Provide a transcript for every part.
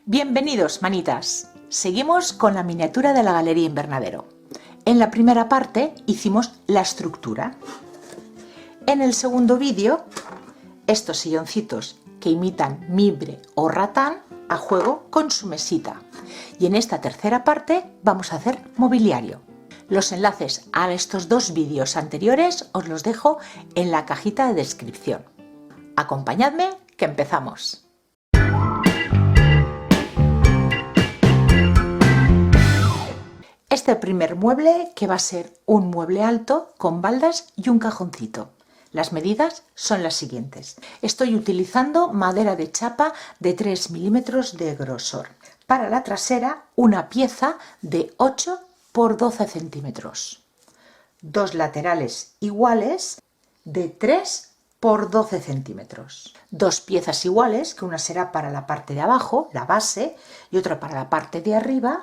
Bienvenidos, manitas. Seguimos con la miniatura de la Galería Invernadero. En la primera parte hicimos la estructura. En el segundo vídeo, estos silloncitos que imitan mibre o ratán a juego con su mesita. Y en esta tercera parte vamos a hacer mobiliario. Los enlaces a estos dos vídeos anteriores os los dejo en la cajita de descripción. Acompañadme, que empezamos. Este primer mueble, que va a ser un mueble alto con baldas y un cajoncito. Las medidas son las siguientes. Estoy utilizando madera de chapa de 3 milímetros de grosor. Para la trasera, una pieza de 8 por 12 centímetros. Dos laterales iguales de 3 por 12 centímetros. Dos piezas iguales, que una será para la parte de abajo, la base, y otra para la parte de arriba,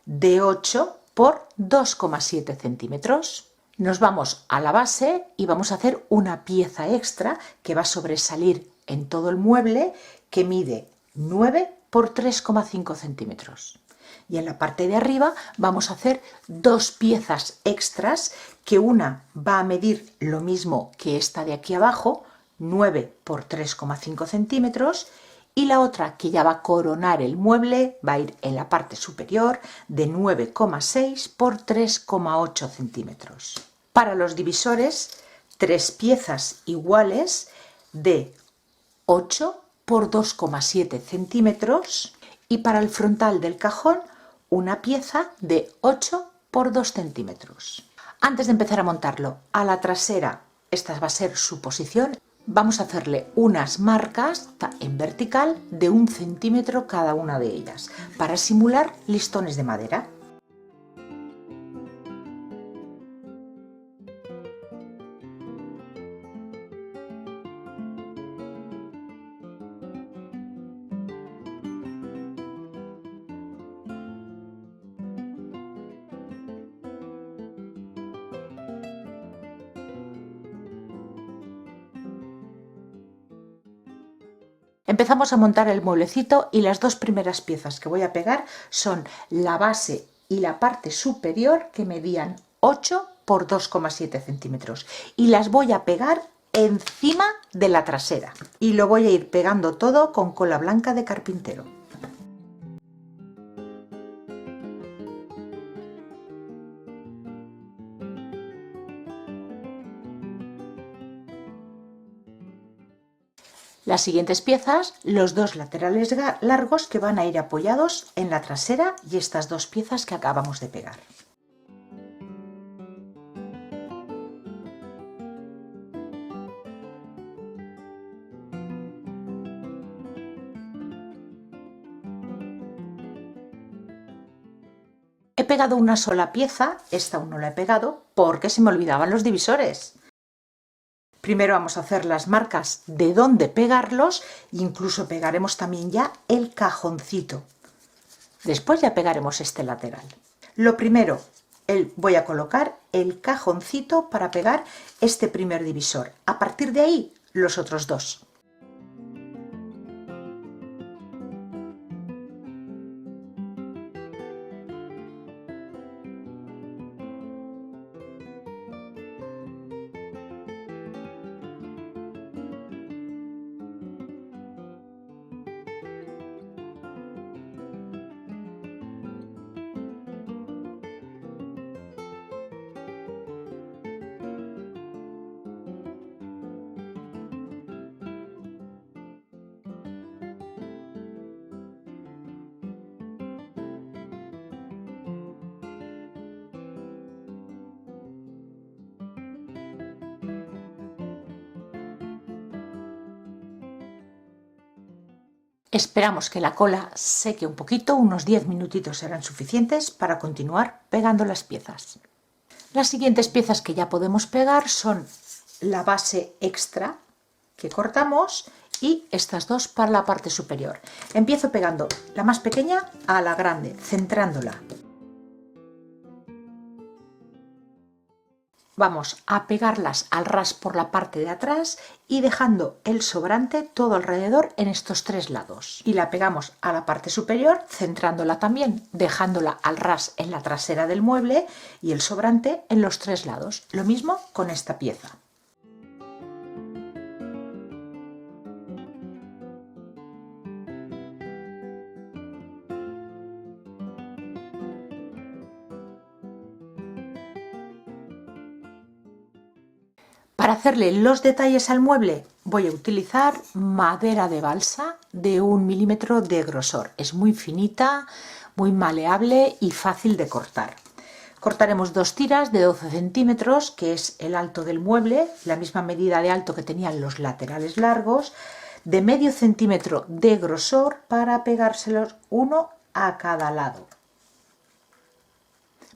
de 8 por 2,7 centímetros. Nos vamos a la base y vamos a hacer una pieza extra que va a sobresalir en todo el mueble, que mide 9 por 3,5 centímetros. Y en la parte de arriba vamos a hacer dos piezas extras, que una va a medir lo mismo que esta de aquí abajo, 9 por 3,5 centímetros, y la otra, que ya va a coronar el mueble, va a ir en la parte superior, de 9,6 por 3,8 centímetros. Para los divisores, tres piezas iguales de 8 por 2,7 centímetros, y para el frontal del cajón, una pieza de 8 por 2 centímetros. Antes de empezar a montarlo, a la trasera, esta va a ser su posición, vamos a hacerle unas marcas en vertical de 1 centímetro cada una de ellas, para simular listones de madera. Empezamos a montar el mueblecito y las dos primeras piezas que voy a pegar son la base y la parte superior, que medían 8 por 2,7 centímetros, y las voy a pegar encima de la trasera, y lo voy a ir pegando todo con cola blanca de carpintero. Las siguientes piezas, los dos laterales largos que van a ir apoyados en la trasera, y estas dos piezas que acabamos de pegar. He pegado una sola pieza, esta aún no la he pegado porque se me olvidaban los divisores. Primero vamos a hacer las marcas de dónde pegarlos, e incluso pegaremos también ya el cajoncito. Después ya pegaremos este lateral. Lo primero, voy a colocar el cajoncito para pegar este primer divisor. A partir de ahí, los otros dos. Esperamos que la cola seque un poquito, unos 10 minutitos serán suficientes para continuar pegando las piezas. Las siguientes piezas que ya podemos pegar son la base extra que cortamos y estas dos para la parte superior. Empiezo pegando la más pequeña a la grande, centrándola. Vamos a pegarlas al ras por la parte de atrás y dejando el sobrante todo alrededor en estos tres lados. Y la pegamos a la parte superior, centrándola también, dejándola al ras en la trasera del mueble y el sobrante en los tres lados. Lo mismo con esta pieza. Para hacerle los detalles al mueble voy a utilizar madera de balsa de 1 milímetro de grosor. Es muy finita, muy maleable y fácil de cortar. Cortaremos dos tiras de 12 centímetros, que es el alto del mueble, la misma medida de alto que tenían los laterales largos, de medio centímetro de grosor para pegárselos uno a cada lado,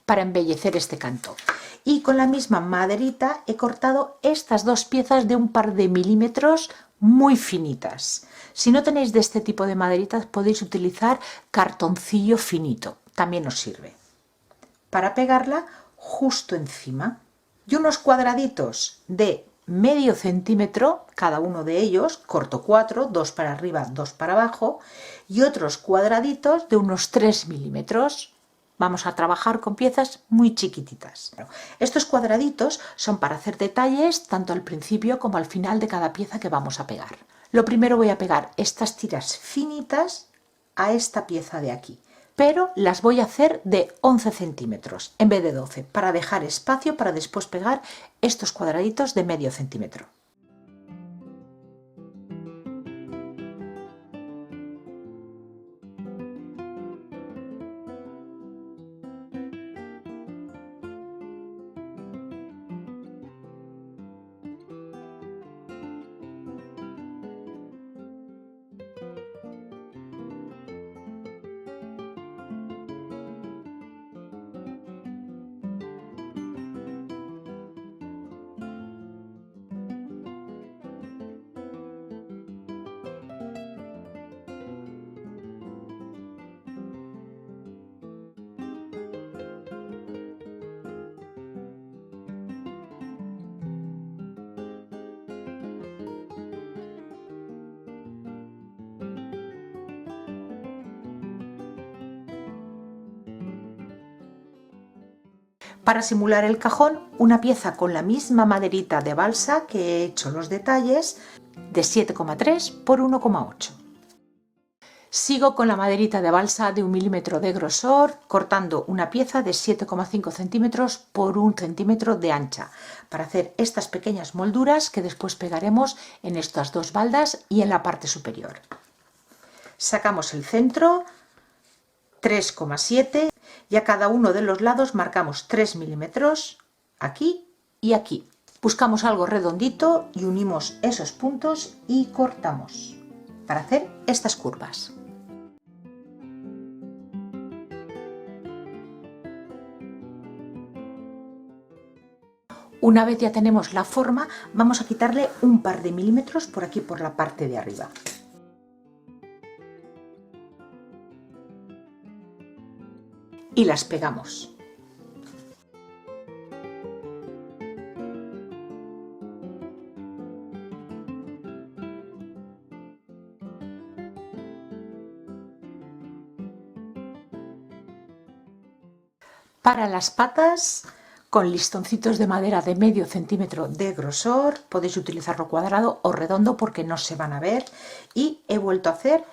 para embellecer este canto. Y con la misma maderita he cortado estas dos piezas de un par de milímetros muy finitas. Si no tenéis de este tipo de maderitas podéis utilizar cartoncillo finito, también os sirve, para pegarla justo encima. Y unos cuadraditos de medio centímetro, cada uno de ellos, corto 4, 2 para arriba, 2 para abajo, y otros cuadraditos de unos 3 milímetros. Vamos a trabajar con piezas muy chiquititas. Estos cuadraditos son para hacer detalles tanto al principio como al final de cada pieza que vamos a pegar. Lo primero voy a pegar estas tiras finitas a esta pieza de aquí, pero las voy a hacer de 11 centímetros en vez de 12 para dejar espacio para después pegar estos cuadraditos de medio centímetro. Para simular el cajón, una pieza con la misma maderita de balsa que he hecho los detalles, de 7,3 por 1,8. Sigo con la maderita de balsa de 1 milímetro de grosor, cortando una pieza de 7,5 centímetros por 1 centímetro de ancha, para hacer estas pequeñas molduras que después pegaremos en estas dos baldas y en la parte superior. Sacamos el centro, 3,7, y a cada uno de los lados marcamos 3 milímetros aquí y aquí. Buscamos algo redondito y unimos esos puntos y cortamos para hacer estas curvas. Una vez ya tenemos la forma, vamos a quitarle un par de milímetros por aquí por la parte de arriba. Y las pegamos. Para las patas, con listoncitos de madera de medio centímetro de grosor, podéis utilizarlo cuadrado o redondo porque no se van a ver, y he vuelto a hacer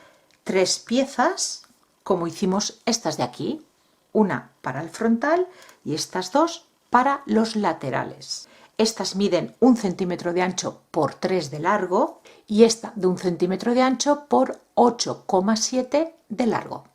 3 piezas como hicimos estas de aquí, una para el frontal y estas dos para los laterales. Estas miden 1 centímetro de ancho por 3 de largo y esta de 1 centímetro de ancho por 8,7 de largo.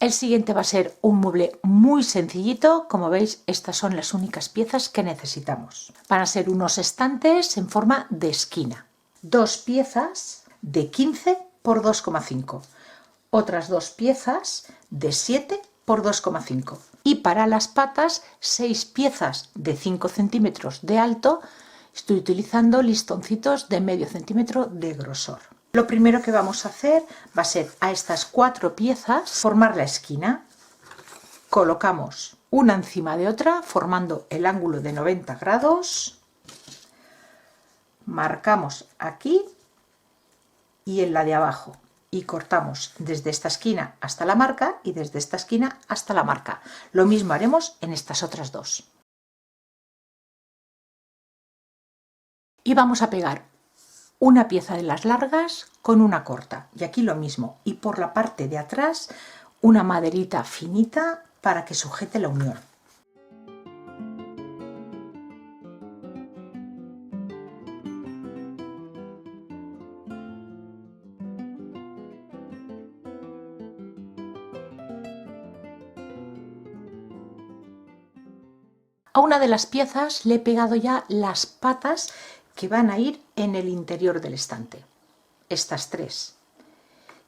El siguiente va a ser un mueble muy sencillito. Como veis, estas son las únicas piezas que necesitamos. Van a ser unos estantes en forma de esquina. Dos piezas de 15 por 2,5. Otras dos piezas de 7 por 2,5. Y para las patas, 6 piezas de 5 centímetros de alto. Estoy utilizando listoncitos de medio centímetro de grosor. Lo primero que vamos a hacer va a ser a estas 4 piezas formar la esquina. Colocamos una encima de otra formando el ángulo de 90 grados. Marcamos aquí y en la de abajo y cortamos desde esta esquina hasta la marca y desde esta esquina hasta la marca. Lo mismo haremos en estas otras dos. Y vamos a pegar una pieza de las largas con una corta, y aquí lo mismo, y por la parte de atrás una maderita finita para que sujete la unión. A una de las piezas le he pegado ya las patas que van a ir en el interior del estante, estas 3.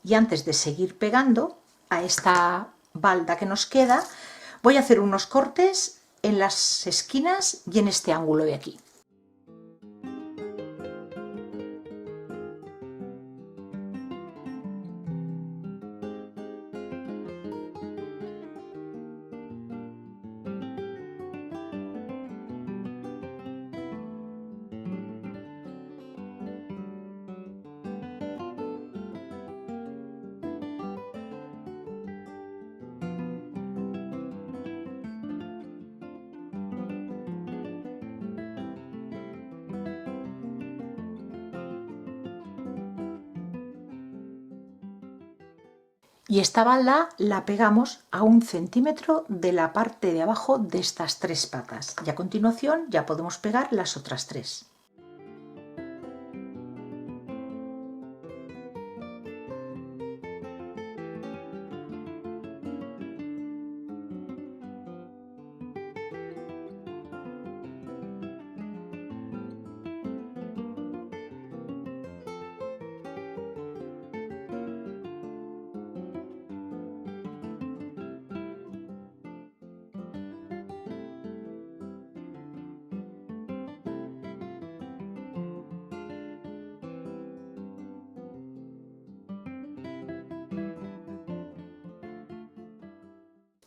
Y antes de seguir pegando a esta balda que nos queda, voy a hacer unos cortes en las esquinas y en este ángulo de aquí. Y esta balda la pegamos a 1 centímetro de la parte de abajo de estas 3 patas. Y a continuación ya podemos pegar las otras 3.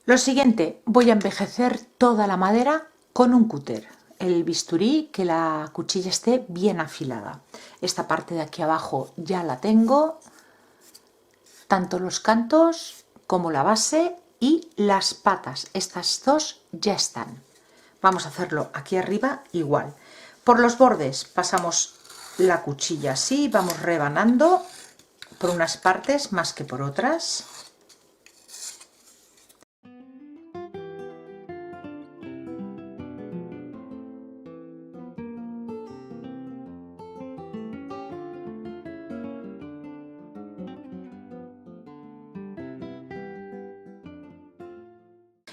Lo siguiente, voy a envejecer toda la madera con un cúter. El bisturí, que la cuchilla esté bien afilada. Esta parte de aquí abajo ya la tengo, tanto los cantos como la base y las patas. Estas dos ya están. Vamos a hacerlo aquí arriba igual. Por los bordes pasamos la cuchilla así, vamos rebanando por unas partes más que por otras.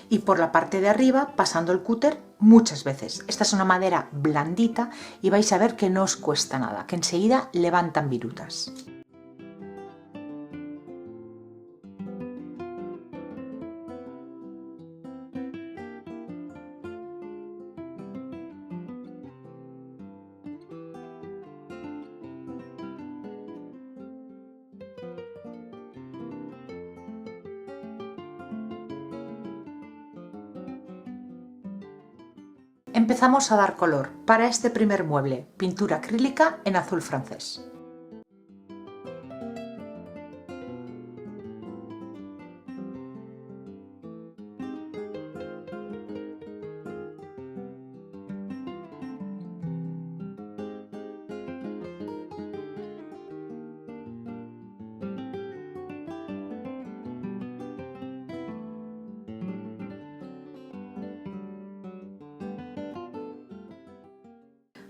Y por la parte de arriba pasando el cúter muchas veces. Esta es una madera blandita y vais a ver que no os cuesta nada, que enseguida levantan virutas. Empezamos a dar color para este primer mueble, pintura acrílica en azul francés.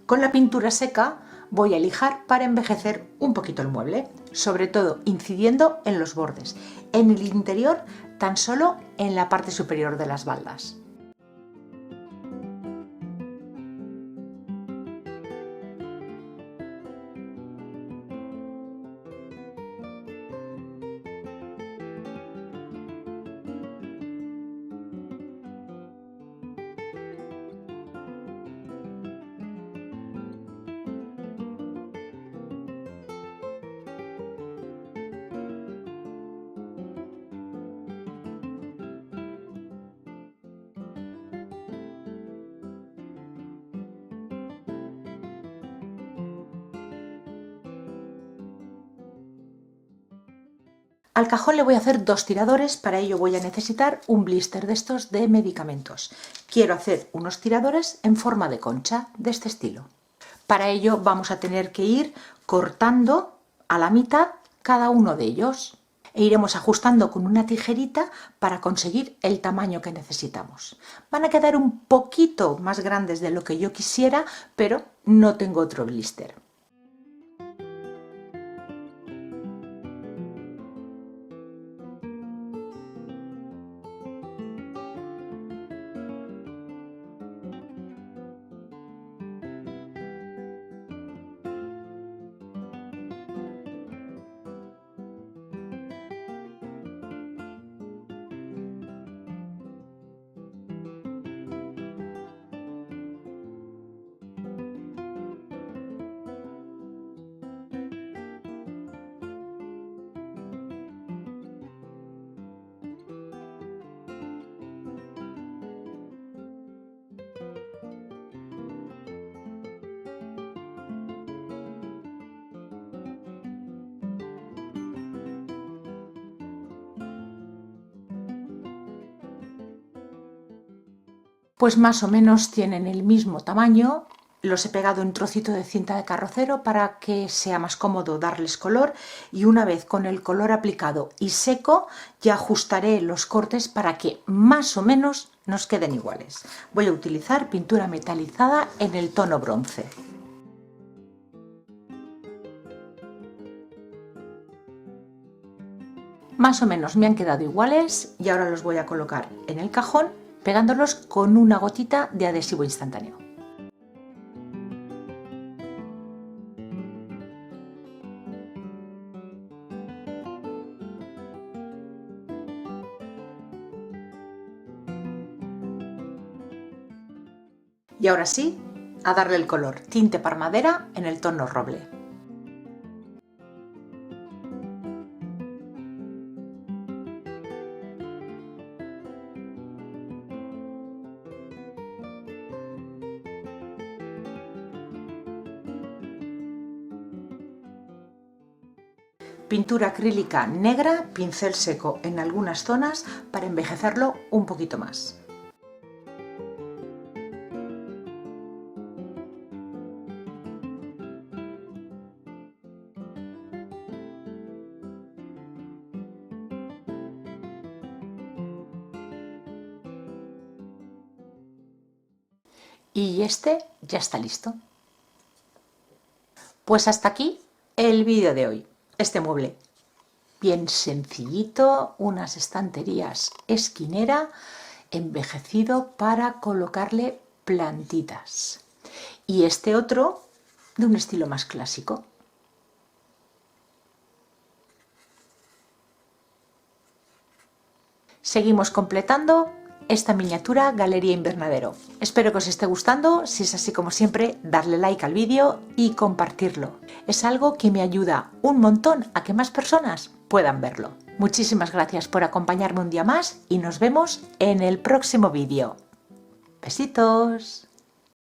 Con la pintura seca voy a lijar para envejecer un poquito el mueble, sobre todo incidiendo en los bordes. En el interior tan solo en la parte superior de las baldas. Al cajón le voy a hacer 2 tiradores, para ello voy a necesitar un blister de estos de medicamentos. Quiero hacer unos tiradores en forma de concha, de este estilo. Para ello vamos a tener que ir cortando a la mitad cada uno de ellos e iremos ajustando con una tijerita para conseguir el tamaño que necesitamos. Van a quedar un poquito más grandes de lo que yo quisiera, pero no tengo otro blister. Pues más o menos tienen el mismo tamaño. Los he pegado en trocito de cinta de carrocero para que sea más cómodo darles color, y una vez con el color aplicado y seco ya ajustaré los cortes para que más o menos nos queden iguales. Voy a utilizar pintura metalizada en el tono bronce. Más o menos me han quedado iguales y ahora los voy a colocar en el cajón pegándolos con una gotita de adhesivo instantáneo. Y ahora sí, a darle el color tinte parmadera en el tono roble. Pintura acrílica negra, pincel seco en algunas zonas para envejecerlo un poquito más. Y este ya está listo. Pues hasta aquí el vídeo de hoy. Este mueble bien sencillito, unas estanterías esquinera, envejecido para colocarle plantitas. Y este otro de un estilo más clásico. Seguimos completando esta miniatura galería invernadero. Espero que os esté gustando. Si es así, como siempre, darle like al vídeo y compartirlo. Es algo que me ayuda un montón a que más personas puedan verlo. Muchísimas gracias por acompañarme un día más y nos vemos en el próximo vídeo. Besitos.